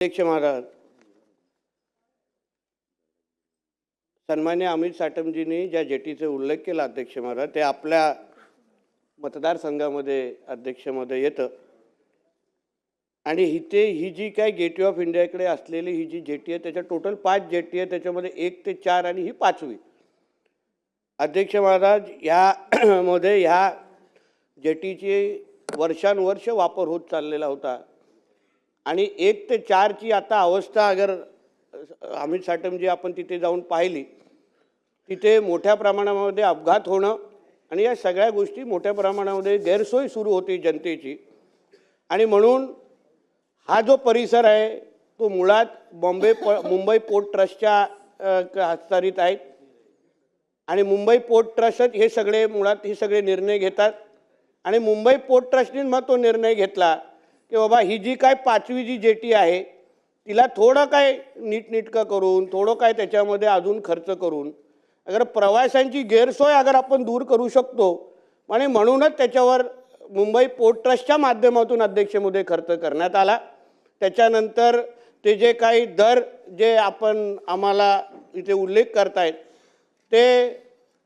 अध्यक्ष महाराज, सन्मान्य अमित साटमजींनी ज्या जेटीचे उल्लेख केला अध्यक्ष महाराज, ते आपल्या मतदारसंघामध्ये अध्यक्षमध्ये येतं आणि इथे ही जी काय गेटवे ऑफ इंडियाकडे असलेली ही जी जेटी आहे त्याच्या टोटल 5 जेटी आहे, त्याच्यामध्ये 1 ते 4 आणि ही 5वी. अध्यक्ष महाराज, ह्यामध्ये ह्या जेटीची वर्षानुवर्ष वापर होत चाललेला होता आणि 1 ते 4 ची आता अवस्था अगर अमित साटमजी आपण तिथे जाऊन पाहिली, तिथे मोठ्या प्रमाणामध्ये अपघात होणं आणि या सगळ्या गोष्टी मोठ्या प्रमाणामध्ये गैरसोय सुरू होती जनतेची. आणि म्हणून हा जो परिसर आहे तो मुळात मुंबई पोर्ट ट्रस्टच्या हस्तांतरित आहेत आणि मुंबई पोर्ट ट्रस्ट हे सगळे निर्णय घेतात आणि मुंबई पोर्ट ट्रस्टने मग तो निर्णय घेतला की बाबा ही जी काय 5वी जी जेटी आहे तिला थोडं काय नीटनेटकं करून, थोडं काय त्याच्यामध्ये अजून खर्च करून अगर प्रवाशांची गैरसोय अगर आपण दूर करू शकतो आणि म्हणूनच त्याच्यावर मुंबई पोर्ट ट्रस्टच्या माध्यमातून अध्यक्ष महोदय खर्च करण्यात आला. त्याच्यानंतर ते जे काही दर जे आपण आम्हाला इथे उल्लेख करतायत ते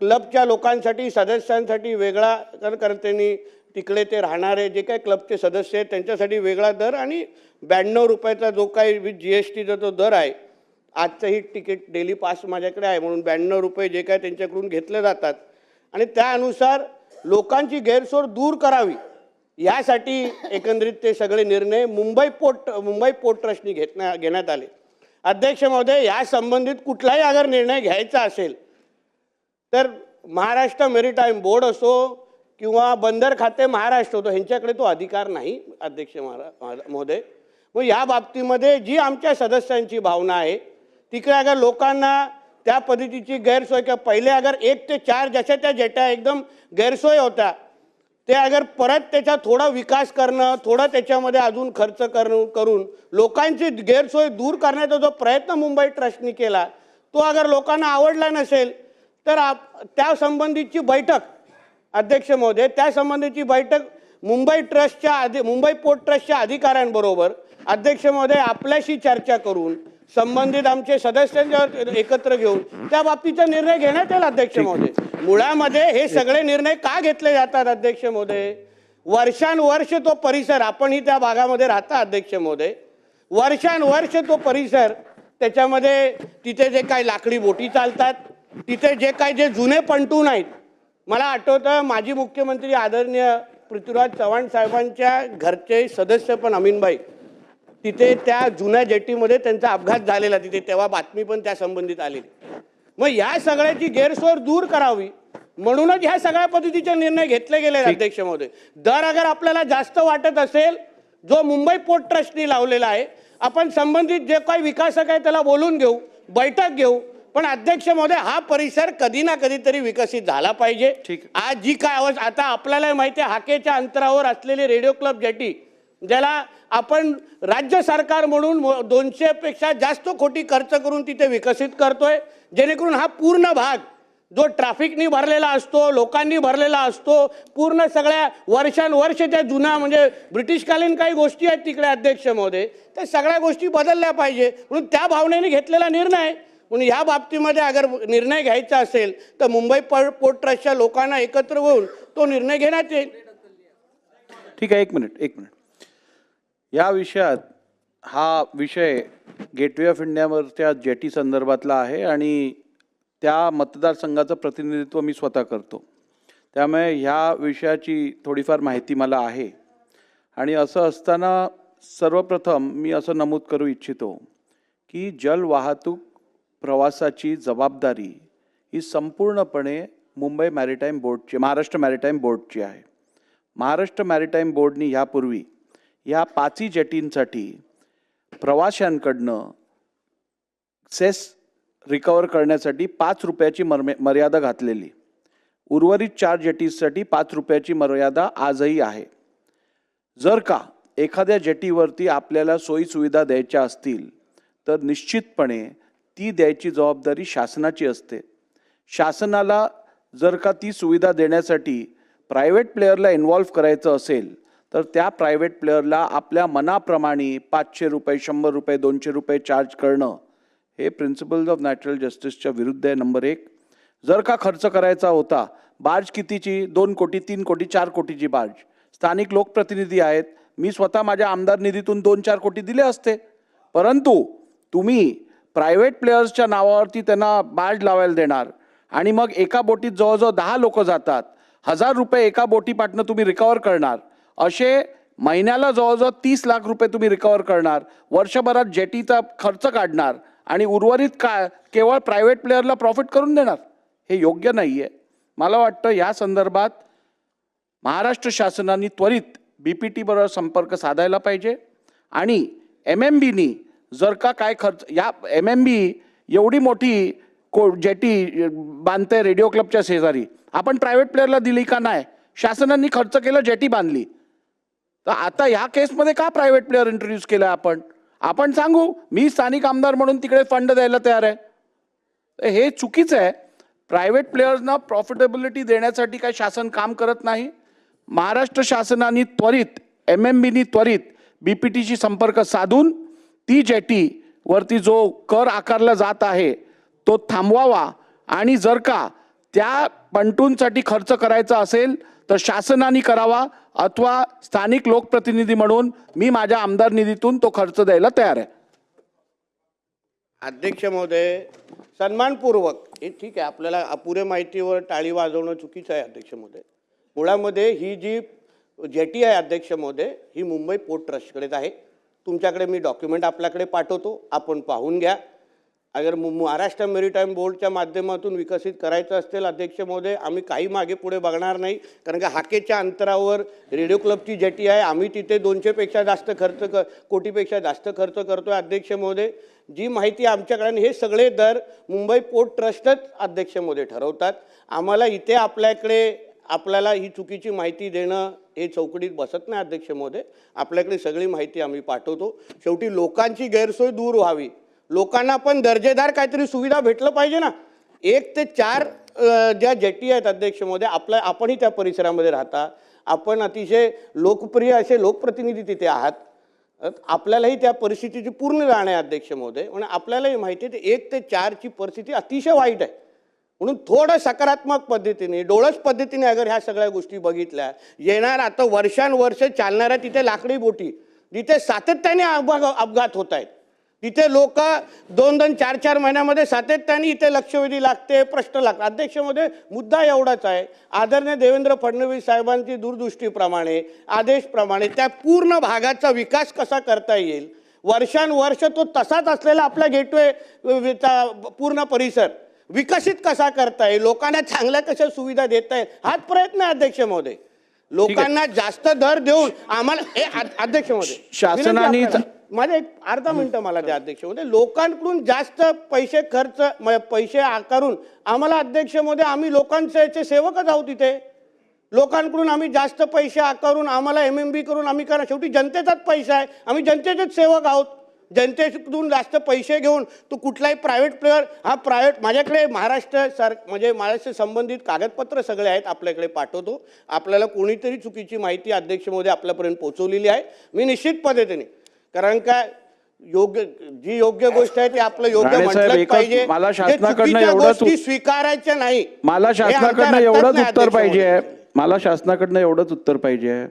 क्लबच्या लोकांसाठी, सदस्यांसाठी वेगळा त्यांनी तिकडे ते राहणारे जे काही क्लबचे सदस्य आहेत त्यांच्यासाठी वेगळा दर आणि 92 रुपयाचा जो काही विथ GSTचा जो दर आहे. आजचंही तिकीट डेली पास माझ्याकडे आहे म्हणून 92 रुपये जे काय त्यांच्याकडून घेतले जातात आणि त्यानुसार लोकांची गैरसोय दूर करावी यासाठी एकंदरीत ते सगळे निर्णय मुंबई पोर्ट ट्रस्टने घेण्यात आले. अध्यक्ष महोदय, या संबंधित कुठलाही अगर निर्णय घ्यायचा असेल तर महाराष्ट्र मेरीटाईम बोर्ड असो किंवा बंदर खाते महाराष्ट्र होतो ह्यांच्याकडे तो अधिकार नाही अध्यक्ष महोदय. मग या बाबतीमध्ये जी आमच्या सदस्यांची भावना आहे तिकडे अगर लोकांना त्या पद्धतीची गैरसोय किंवा पहिले अगर 1 ते 4 जशा त्या जेट्या एकदम गैरसोय होत्या ते अगर परत त्याचा थोडा विकास करणं, थोडा त्याच्यामध्ये अजून खर्च करून लोकांची गैरसोय दूर करण्याचा जो प्रयत्न मुंबई ट्रस्टने केला तो अगर लोकांना आवडला नसेल तर त्या संबंधीची बैठक अध्यक्ष महोदय, त्या संबंधीची बैठक मुंबई पोर्ट ट्रस्टच्या अधिकाऱ्यांबरोबर अध्यक्ष महोदय आपल्याशी चर्चा करून संबंधित आमचे सदस्यांच्या एकत्र घेऊन त्या बाबतीचा निर्णय घेण्यात येईल अध्यक्ष महोदय. मुळामध्ये हे सगळे निर्णय का घेतले जातात अध्यक्ष महोदय? वर्षानुवर्ष तो परिसर, आपणही त्या भागामध्ये राहता अध्यक्ष महोदय, वर्षानुवर्ष तो परिसर त्याच्यामध्ये तिथे जे काही लाकडी बोटी चालतात, तिथे जे जुने पंटून आहेत, मला आठवतं माजी मुख्यमंत्री आदरणीय पृथ्वीराज चव्हाण साहेबांच्या घरचे सदस्य पण अमीनबाई तिथे त्या जुन्या जेटीमध्ये त्यांचा अपघात झालेला, तिथे तेव्हा बातमी पण त्या संबंधित आलेली. मग या सगळ्याची गैरसोय दूर करावी म्हणूनच ह्या सगळ्या पद्धतीचे निर्णय घेतले गेले अध्यक्ष महोदय. दर अगर आपल्याला जास्त वाटत असेल जो मुंबई पोर्ट ट्रस्टने लावलेला आहे, आपण संबंधित जे काही विकासक आहे त्याला बोलून घेऊ, बैठक घेऊ, पण अध्यक्ष महोदय हा परिसर कधी ना कधीतरी विकसित झाला पाहिजे. आज जी काय अवस्था, आता आपल्याला माहिती आहे हाकेच्या अंतरावर असलेली रेडिओ क्लब जेटी ज्याला आपण राज्य सरकार म्हणून 200 पेक्षा जास्त कोटी खर्च करून तिथे विकसित करतोय, जेणेकरून हा पूर्ण भाग जो ट्रॅफिकनी भरलेला असतो, लोकांनी भरलेला असतो, पूर्ण सगळ्या वर्षानुवर्ष त्या जुना म्हणजे ब्रिटिशकालीन काही गोष्टी आहेत तिकडे अध्यक्ष महोदय, त्या सगळ्या गोष्टी बदलल्या पाहिजे म्हणून त्या भावनेने घेतलेला निर्णय. म्हणून या बाबतीमध्ये अगर निर्णय घ्यायचा असेल तर मुंबई पोर्ट ट्रस्टच्या लोकांना एकत्र होऊन तो निर्णय घेण्यात येईल. ठीक आहे, एक मिनिट. या विषयात हा विषय गेटवे ऑफ इंडियावरच्या जेटी संदर्भातला आहे आणि त्या मतदारसंघाचं प्रतिनिधित्व मी स्वतः करतो, त्यामुळे ह्या विषयाची थोडीफार माहिती मला आहे. आणि असं असताना सर्वप्रथम मी असं नमूद करू इच्छितो की जलवाहतूक प्रवासाची जबाबदारी ही संपूर्णपणे मुंबई मॅरिटाईम बोर्डची, महाराष्ट्र मॅरिटाईम बोर्डची आहे. महाराष्ट्र मॅरिटाईम बोर्डनी ह्यापूर्वी ह्या 5 जेटींसाठी प्रवाशांकडनं सेस रिकवर करण्यासाठी 5 रुपयाची मर्यादा घातलेली. उर्वरित 4 जेटीसाठी 5 रुपयाची मर्यादा आजही आहे. जर का एखाद्या जेटीवरती आपल्याला सोयीसुविधा द्यायच्या असतील तर निश्चितपणे ती द्यायची जबाबदारी शासनाची असते. शासनाला जर का ती सुविधा देण्यासाठी प्रायव्हेट प्लेयरला इन्व्हॉल्व करायचं असेल तर त्या प्रायव्हेट प्लेअरला आपल्या मनाप्रमाणे 500 रुपये 100 रुपये 200 रुपये चार्ज करणं हे प्रिन्सिपल्स ऑफ नॅचरल जस्टिसच्या विरुद्ध आहे. नंबर एक. जर का खर्च करायचा होता, बार्ज कितीची, 2 कोटी 3 कोटी 4 कोटीची बार्ज, स्थानिक लोकप्रतिनिधी आहेत, मी स्वतः माझ्या आमदार निधीतून 2-4 कोटी दिले असते. परंतु तुम्ही प्रायव्हेट प्लेयर्सच्या नावावरती त्यांना बार्ज लावायला देणार आणि मग एका बोटीत जवळजवळ 10 लोक जातात, 1000 रुपये एका बोटीपाटनं तुम्ही रिकवर करणार, असे महिन्याला जवळजवळ 30 लाख रुपये तुम्ही रिकवर करणार, वर्षभरात जेटीचा खर्च काढणार आणि उर्वरित काय केवळ प्रायव्हेट प्लेअरला प्रॉफिट करून देणार. हे योग्य नाही आहे. मला वाटतं या संदर्भात महाराष्ट्र शासनाने त्वरित BPT बरोबर संपर्क साधायला पाहिजे आणि MMBनी जर का काय खर्च, या MMB एवढी मोठी जेटी बांधते रेडिओ क्लबच्या शेजारी, आपण प्रायव्हेट प्लेअरला दिली का नाही? शासनाने खर्च केला, जेटी बांधली. तर आता ह्या केसमध्ये का प्रायव्हेट प्लेअर इंट्रोड्यूस केला आपण सांगू मी स्थानिक आमदार म्हणून तिकडे फंड द्यायला तयार आहे. हे चुकीचं आहे. प्रायव्हेट प्लेयर्सना प्रॉफिटेबिलिटी देण्यासाठी काय शासन काम करत नाही. महाराष्ट्र शासनाने त्वरित MMBनी त्वरित BPTशी संपर्क साधून ती जेटी वरती जो कर आकारला जात आहे तो थांबवावा आणि जर का त्या पंटूंसाठी खर्च करायचा असेल तर शासनाने करावा अथवा स्थानिक लोकप्रतिनिधी म्हणून मी माझ्या आमदार निधीतून तो खर्च द्यायला तयार आहे. अध्यक्ष महोदय, सन्मानपूर्वक हे ठीक आहे, आपल्याला अपुऱ्या माहितीवर टाळी वाजवणं चुकीचं आहे. अध्यक्ष महोदय, मुळामध्ये ही जी जेटी आहे अध्यक्ष महोदय, ही मुंबई पोर्ट ट्रस्टकडेच आहे. तुमच्याकडे मी डॉक्युमेंट आपल्याकडे पाठवतो, आपण पाहून घ्या. अगर महाराष्ट्र मेरीटाईम बोर्डच्या माध्यमातून विकसित करायचं असेल अध्यक्ष महोदय, आम्ही काही मागे पुढे बघणार नाही. कारण का हाकेच्या अंतरावर रेडिओ क्लबची जेटी आहे, आम्ही तिथे 200पेक्षा जास्त कोटीपेक्षा जास्त खर्च करतो आहे. अध्यक्ष महोदय, जी माहिती आमच्याकडे, हे सगळे दर मुंबई पोर्ट ट्रस्टच अध्यक्ष महोदय ठरवतात. आम्हाला इथे आपल्याला ही चुकीची माहिती देणं हे चौकटीत बसत नाही. अध्यक्ष महोदय, आपल्याकडे सगळी माहिती आम्ही पाठवतो. शेवटी लोकांची गैरसोय दूर व्हावी, लोकांना पण दर्जेदार काहीतरी सुविधा भेटलं पाहिजे ना. 1 ते 4 ज्या जेटी आहेत अध्यक्ष महोदय, आपणही त्या परिसरामध्ये राहता, आपण अतिशय लोकप्रिय असे लोकप्रतिनिधी तिथे आहात, आपल्यालाही त्या परिस्थितीची पूर्ण जाण आहे अध्यक्ष महोदय. म्हणून आपल्यालाही माहिती आहे 1 ते 4ची परिस्थिती अतिशय वाईट आहे. म्हणून थोडं सकारात्मक पद्धतीने, डोळस पद्धतीने अगर ह्या सगळ्या गोष्टी बघितल्या, येणार आता वर्षानुवर्ष चालणाऱ्या तिथे लाकडी बोटी, तिथे सातत्याने अपघात होत आहेत, तिथे लोक 2-2, 4-4 महिन्यामध्ये सातत्याने इथे लक्षवेधी लागते, प्रश्न लागतात. अध्यक्ष महोदय, मुद्दा एवढाच आहे, आदरणीय देवेंद्र फडणवीस साहेबांची दूरदृष्टीप्रमाणे, आदेशप्रमाणे त्या पूर्ण भागाचा विकास कसा करता येईल, वर्षानुवर्ष तो तसाच असलेला आपला गेटवेचा पूर्ण परिसर विकसित कसा करता येईल, लोकांना चांगल्या कशा सुविधा देता येईल, हाच प्रयत्न आहे अध्यक्ष महोदय. लोकांना जास्त दर देऊन आम्हाला अध्यक्ष महोदय, शासनाने माझे एक अर्धा मिनिट मला द्या अध्यक्ष महोदय. लोकांकडून जास्त पैसे आकारून आम्हाला अध्यक्ष महोदय, आम्ही लोकांचे सेवकच आहोत. तिथे लोकांकडून आम्ही जास्त पैसे आकारून आम्हाला MMB करून आम्ही करा, शेवटी जनतेचाच पैसा आहे, आम्ही जनतेचेच सेवक आहोत. जनतेतून जास्त पैसे घेऊन तो कुठलाही प्रायव्हेट प्लेअर माझ्याकडे महाराष्ट्र संबंधित कागदपत्र सगळे आहेत, आपल्याकडे पाठवतो. आपल्याला कोणीतरी चुकीची माहिती अध्यक्ष महोदय आपल्यापर्यंत पोहोचवलेली आहे. मी निश्चित पद्धतीने, कारण काय जी योग्य गोष्ट आहे ती आपलं योग्य म्हटलं पाहिजे. मला शासनाकडनं गोष्टी स्वीकारायच्या नाही. मला शासनाकडनं एवढंच उत्तर पाहिजे.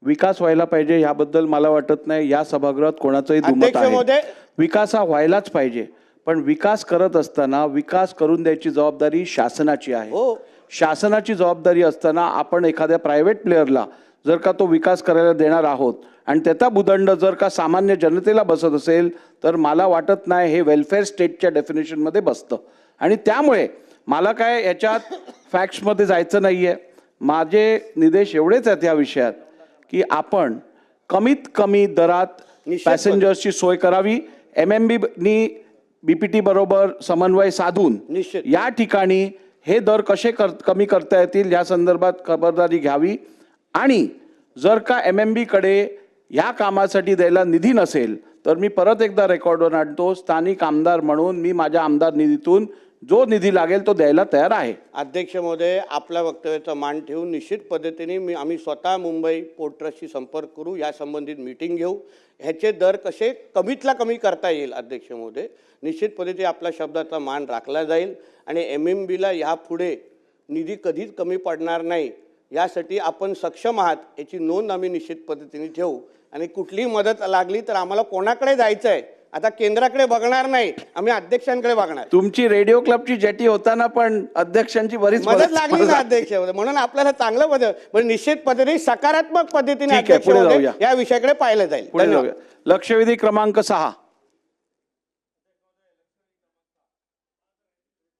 विकास व्हायला पाहिजे ह्याबद्दल मला वाटत नाही या सभागृहात कोणाचंही दुमत आहे. विकास हा व्हायलाच पाहिजे, पण विकास करत असताना विकास करून द्यायची जबाबदारी शासनाची आहे. शासनाची जबाबदारी असताना आपण एखाद्या प्रायव्हेट प्लेअरला जर का तो विकास करायला देणार आहोत आणि त्याचा भूदंड जर का सामान्य जनतेला बसत असेल तर मला वाटत नाही हे वेलफेअर स्टेटच्या डेफिनेशनमध्ये बसतं. आणि त्यामुळे मला काय याच्यात फॅक्ट्समध्ये जायचं नाही आहे. माझे निर्देश एवढेच आहेत या विषयात की आपण कमीत कमी दरात पॅसेंजर्सची सोय करावी. MMBनी BPT बरोबर समन्वय साधून या ठिकाणी हे दर कसे कमी करता येतील या संदर्भात खबरदारी घ्यावी. आणि जर का MMB कडे या कामासाठी द्यायला निधी नसेल तर मी परत एकदा रेकॉर्डवर आणतो, स्थानिक आमदार म्हणून मी माझ्या आमदार निधीतून जो निधी लागेल तो द्यायला तयार आहे. अध्यक्ष महोदय, आपल्या वक्तव्याचा मान ठेवून निश्चित पद्धतीने आम्ही स्वतः मुंबई पोर्ट ट्रस्टशी संपर्क करू, या संबंधित मीटिंग घेऊ, ह्याचे दर कसे कमीतला कमी करता येईल. अध्यक्ष महोदय, निश्चित पद्धतीने आपल्या शब्दाचा मान राखला जाईल आणि MMBला यापुढे निधी कधीच कमी पडणार नाही यासाठी आपण सक्षम आहात याची नोंद आम्ही निश्चित पद्धतीने ठेवू. आणि कुठलीही मदत लागली तर आम्हाला कोणाकडे जायचं आहे, आता केंद्राकडे बघणार नाही, आम्ही अध्यक्षांकडे बघणार. तुमची रेडिओ क्लबची जेटी होताना पण अध्यक्षांची बरीच मदत लागली ना अध्यक्ष, म्हणून आपल्याला चांगलं मदत, म्हणजे निश्चित पद्धतीने सकारात्मक पद्धतीने ठीक आहे, अध्यक्ष पुढे महोदय जाऊया. या विषयाकडे पाहिलं जाईल. पुढे धन्यवाद. जाऊया. लक्षवेधी क्रमांक 6.